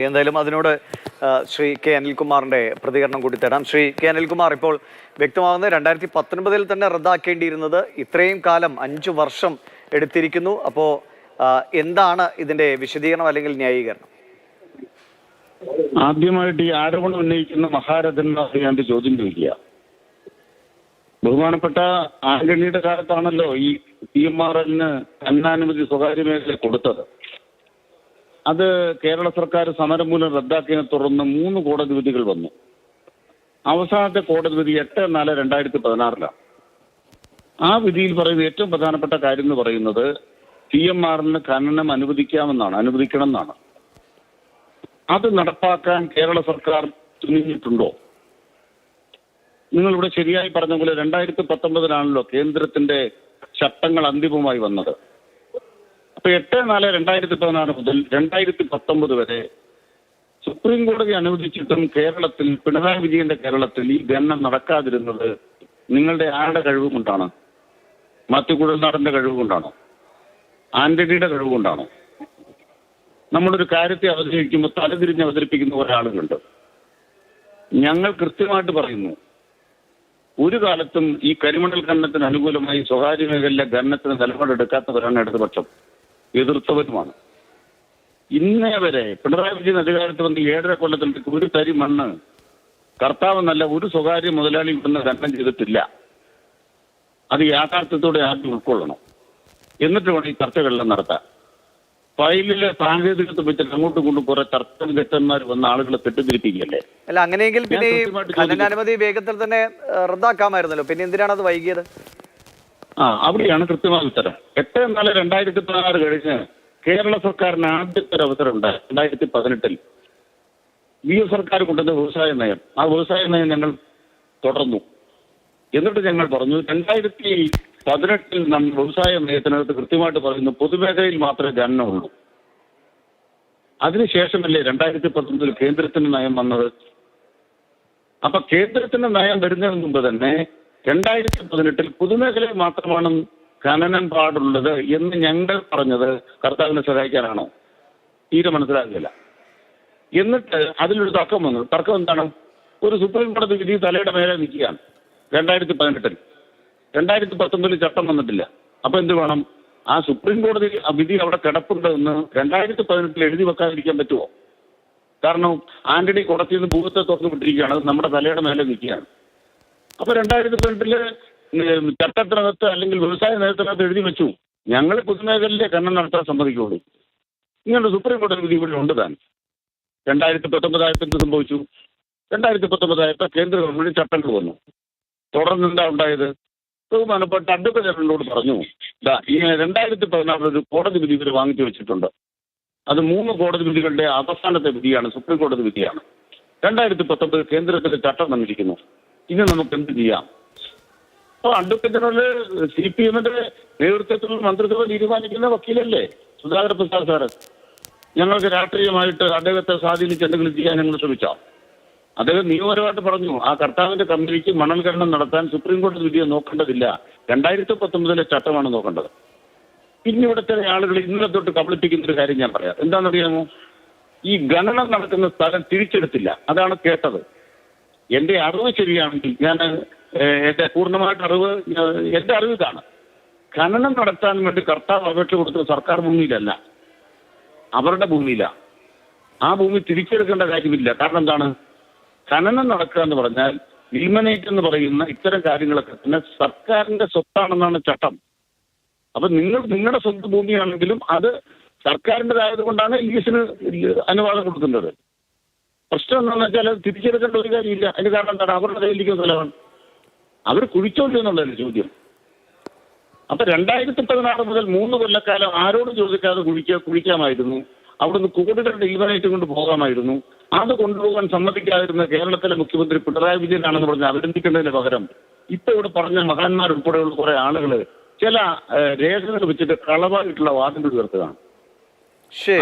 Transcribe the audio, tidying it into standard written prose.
എന്തായാലും അതിനോട് ശ്രീ കെ അനിൽകുമാറിന്റെ പ്രതികരണം കൂടി തരാം. ശ്രീ കെ അനിൽകുമാർ, ഇപ്പോൾ വ്യക്തമാകുന്നത് 2019 തന്നെ റദ്ദാക്കേണ്ടിയിരുന്നത് ഇത്രയും കാലം 5 വർഷം എടുത്തിരിക്കുന്നു. അപ്പോൾ എന്താണ് ഇതിന്റെ വിശദീകരണം അല്ലെങ്കിൽ ന്യായീകരണം? ആദ്യമായിട്ട് ഈ ആരോപണം ഉന്നയിക്കുന്ന മഹാരഥന്മാർ ഞാൻ ചോദ്യം ചോദിക്കുക. ബഹുമാനപ്പെട്ട ആന്റണിയുടെ കാലത്താണല്ലോ ഈ PMRL-ന് ഖനനാനുമതി സ്വകാര്യ മേഖല കൊടുത്തത്. അത് കേരള സർക്കാർ സമരം മൂലം റദ്ദാക്കിയതിനെ തുടർന്ന് 3 കോടതി വിധികൾ വന്നു. അവസാനത്തെ കോടതി വിധി 8/4/2016 ആ വിധിയിൽ പറയുന്ന ഏറ്റവും പ്രധാനപ്പെട്ട കാര്യം എന്ന് പറയുന്നത് PMRL-ന് ഖനനം അനുവദിക്കണം എന്നാണ്. അത് നടപ്പാക്കാൻ കേരള സർക്കാർ തുനിഞ്ഞിട്ടുണ്ടോ? നിങ്ങളിവിടെ ശരിയായി പറഞ്ഞ പോലെ 2019 കേന്ദ്രത്തിന്റെ ചട്ടങ്ങൾ അന്തിമമായി വന്നത്. അപ്പൊ 8/4/2016 മുതൽ 2019 വരെ സുപ്രീം കോടതി അനുവദിച്ചിട്ടും കേരളത്തിൽ, പിണറായി വിജയന്റെ കേരളത്തിൽ ഈ ഖനനം നടക്കാതിരുന്നത് നിങ്ങളുടെ ആരുടെ കഴിവ് കൊണ്ടാണ്? മാത്യു കുഴൽനാടന്റെ കഴിവ് കൊണ്ടാണോ? ആന്റണിയുടെ കഴിവ് കൊണ്ടാണോ? നമ്മളൊരു കാര്യത്തെ അവതരിപ്പിക്കുമ്പോൾ തലതിരിഞ്ഞ് അവതരിപ്പിക്കുന്ന ഒരാളുകളുണ്ട്. ഞങ്ങൾ കൃത്യമായിട്ട് പറയുന്നു, ഒരു കാലത്തും ഈ കരിമണൽ ഖനനത്തിന് അനുകൂലമായി സ്വകാര്യ മേഖലയിലെ ഖനനത്തിന് നിലപാടെടുക്കാത്തവരാണ് ഇടതുപക്ഷം, എതിർത്തവരുമാണ്. ഇന്നേ വരെ പിണറായി വിജയൻ അധികാരത്തിൽ വന്ന് 7.5 കൊല്ലത്തിൽ ഒരു തരി മണ്ണ് കർത്താവെന്നല്ല ഒരു സ്വകാര്യ മുതലാളി ഇവിടുന്ന് ഖനനം ചെയ്തിട്ടില്ല. അത് യാഥാർത്ഥ്യത്തോടെ ആദ്യം ഉൾക്കൊള്ളണം. എന്നിട്ട് വേണം ഈ ചർച്ചകളെല്ലാം നടത്താൻ. ഫയലിലെ സാങ്കേതികത്വം വെച്ചിട്ട് അങ്ങോട്ടും കൊണ്ടും കുറെ തർക്ക വിദഗ്ധന്മാർ വന്ന ആളുകളെ തെറ്റിദ്ധരിപ്പിക്കുകയല്ലേ? അല്ല, അങ്ങനെയെങ്കിൽ പിന്നെ ഖനനാനുമതി വേഗത്തിൽ തന്നെ റദ്ദാക്കാമായിരുന്നല്ലോ, പിന്നെ എന്തിനാണ് അത് വൈകിയത്? അവിടെയാണ് കൃത്യമായ ഉത്തരം. 8/4/2016 കഴിഞ്ഞ് കേരള സർക്കാരിന് ആദ്യത്തെ ഒരു അവസരം ഉണ്ടായി 2018 VF സർക്കാർ കൊണ്ടുവന്ന വ്യവസായ നയം. ആ വ്യവസായ നയം ഞങ്ങൾ തുടർന്നു. എന്നിട്ട് ഞങ്ങൾ പറഞ്ഞു 2018 നമ്മൾ വ്യവസായ നയത്തിനകത്ത് കൃത്യമായിട്ട് പറയുന്നു പൊതുമേഖലയിൽ മാത്രമേ ഖനനമുള്ളൂ. അതിനുശേഷമല്ലേ 2019 കേന്ദ്രത്തിന്റെ നയം വന്നത്. അപ്പൊ കേന്ദ്രത്തിന്റെ നയം വരുന്നതിന് മുമ്പ് തന്നെ 2018 പൊതുമേഖലയിൽ മാത്രമാണ് ഖനനം പാടുള്ളത് എന്ന് ഞങ്ങൾ പറഞ്ഞത് കർത്താവിനെ സഹായിക്കാനാണോ? തീരെ മനസ്സിലാകില്ല. എന്നിട്ട് അതിലൊരു തർക്കം വന്നു. തർക്കം എന്താണ്? ഒരു സുപ്രീം കോടതി വിധി തലയുടെ മേലെ നിൽക്കുകയാണ് 2018. 2019 ചട്ടം വന്നിട്ടില്ല. അപ്പൊ എന്ത് വേണം? ആ സുപ്രീം കോടതി വിധി അവിടെ കിടപ്പുണ്ടെന്ന് 2018 എഴുതി വെക്കാതിരിക്കാൻ പറ്റുമോ? കാരണം ആന്റണി കോടതിയിൽ നിന്ന് ഭൂതത്തെ തുറന്നു വിട്ടിരിക്കുകയാണ്, അത് നമ്മുടെ തലയുടെ മേലെ നിൽക്കുകയാണ്. അപ്പൊ 2018 ചട്ടത്തിനകത്ത് അല്ലെങ്കിൽ വ്യവസായ നയത്തിനകത്ത് എഴുതി വെച്ചു ഞങ്ങൾ പൊതുമേഖലയിലെ ഖനനം നടത്താൻ സമ്മതിക്കുള്ളൂ. ഇങ്ങനെ സുപ്രീം കോടതി വിധി ഇവിടെ ഉണ്ട് താൻ. 2019 എന്ത് സംഭവിച്ചു? 2019 കേന്ദ്ര ഗവൺമെന്റ് ചട്ടങ്ങൾ വന്നു. തുടർന്ന് എന്താ ഉണ്ടായത്? ബഹുമാനപ്പെട്ട അഡ്വക്കേറ്റ് ജനറലിനോട് പറഞ്ഞു, ഈ 2016 ഒരു കോടതി വിധി ഇവർ വാങ്ങിച്ചു വെച്ചിട്ടുണ്ട്. അത് 3 കോടതി വിധികളുടെ അവസാനത്തെ വിധിയാണ്, സുപ്രീം കോടതി വിധിയാണ്. 2019 കേന്ദ്രത്തിന്റെ ചട്ടം വന്നിരിക്കുന്നു. ഇനി നമുക്ക് എന്ത് ചെയ്യാം? അപ്പോൾ അഡ്വക്കേറ്റ് ജനറൽ CPM-ന്റെ നേതൃത്വത്തിൽ മന്ത്രിസഭ തീരുമാനിക്കുന്ന വക്കീലല്ലേ സുധാകര പ്രസാദ് സാറ്. ഞങ്ങൾക്ക് രാഷ്ട്രീയമായിട്ട് അദ്ദേഹത്തെ സ്വാധീനിച്ച് എന്തെങ്കിലും ചെയ്യാൻ ഞങ്ങൾ ശ്രമിച്ചാം. അദ്ദേഹം നിയമപരമായിട്ട് പറഞ്ഞു, ആ കർത്താവിന്റെ കമ്പനിക്ക് മണൽ ഖനനം നടത്താൻ സുപ്രീം കോടതി വിധിയെ നോക്കേണ്ടതില്ല, 2019 ചട്ടമാണ് നോക്കേണ്ടത്. പിന്നെ ഇവിടുത്തെ ആളുകൾ ഇന്നലെ തൊട്ട് കബളിപ്പിക്കുന്ന ഒരു കാര്യം ഞാൻ പറയാം. എന്താണെന്നറിയാമോ? ഈ ഖനനം നടക്കുന്ന സ്ഥലം തിരിച്ചെടുത്തില്ല. അതാണ് കേട്ടത്. എന്റെ അറിവ് ശരിയാണെങ്കിൽ, ഞാൻ എന്റെ പൂർണ്ണമായിട്ട് എന്റെ അറിവ് ഇതാണ്. ഖനനം നടത്താൻ വേണ്ടി കർത്താവ് അപേക്ഷ കൊടുത്തത് സർക്കാർ ഭൂമിയിലല്ല, അവരുടെ ഭൂമിയിലാണ്. ആ ഭൂമി തിരിച്ചെടുക്കേണ്ട കാര്യമില്ല. കാരണം എന്താണ്? ഖനനം നടക്കുക എന്ന് പറഞ്ഞാൽ ഇൽമനേറ്റ് എന്ന് പറയുന്ന ഇത്തരം കാര്യങ്ങളൊക്കെ തന്നെ സർക്കാരിന്റെ സ്വത്താണെന്നാണ് ചട്ടം. അപ്പൊ നിങ്ങളുടെ സ്വന്തം ഭൂമിയാണെങ്കിലും അത് സർക്കാരിൻ്റെതായത് കൊണ്ടാണ് ലീസിന് അനുവാദം കൊടുക്കുന്നത്. പ്രശ്നം എന്താണെന്ന് വെച്ചാൽ അത് തിരിച്ചെടുക്കേണ്ട ഒരു കാര്യമില്ല. അതിന് കാരണം എന്താണ്? അവരുടെ കയ്യിലിരിക്കുന്ന സ്ഥലമാണ്. അവർ കുഴിച്ചോല്ലോ എന്നുള്ളതല്ലേ ചോദ്യം. അപ്പൊ 2016 മുതൽ 3 കൊല്ലക്കാലം ആരോടും ചോദിക്കാതെ കുഴിക്കാമായിരുന്നു. അവിടുന്ന് കോടികളുടെ ഇൽമനേറ്റ് കൊണ്ട് പോകാമായിരുന്നു. അത് കൊണ്ടുപോകാൻ സമ്മതിക്കാതിരുന്ന കേരളത്തിലെ മുഖ്യമന്ത്രി പിണറായി വിജയനാണെന്ന് പറഞ്ഞ് അഭിനന്ദിക്കേണ്ടതിന് പകരം ഇപ്പൊ ഇവിടെ പറഞ്ഞ മഹാന്മാരുൾപ്പെടെയുള്ള കുറെ ആളുകൾ ചില രേഖകൾ വെച്ചിട്ട് കളവായിട്ടുള്ള വാദങ്ങൾ ഉയർത്തുകയാണ്.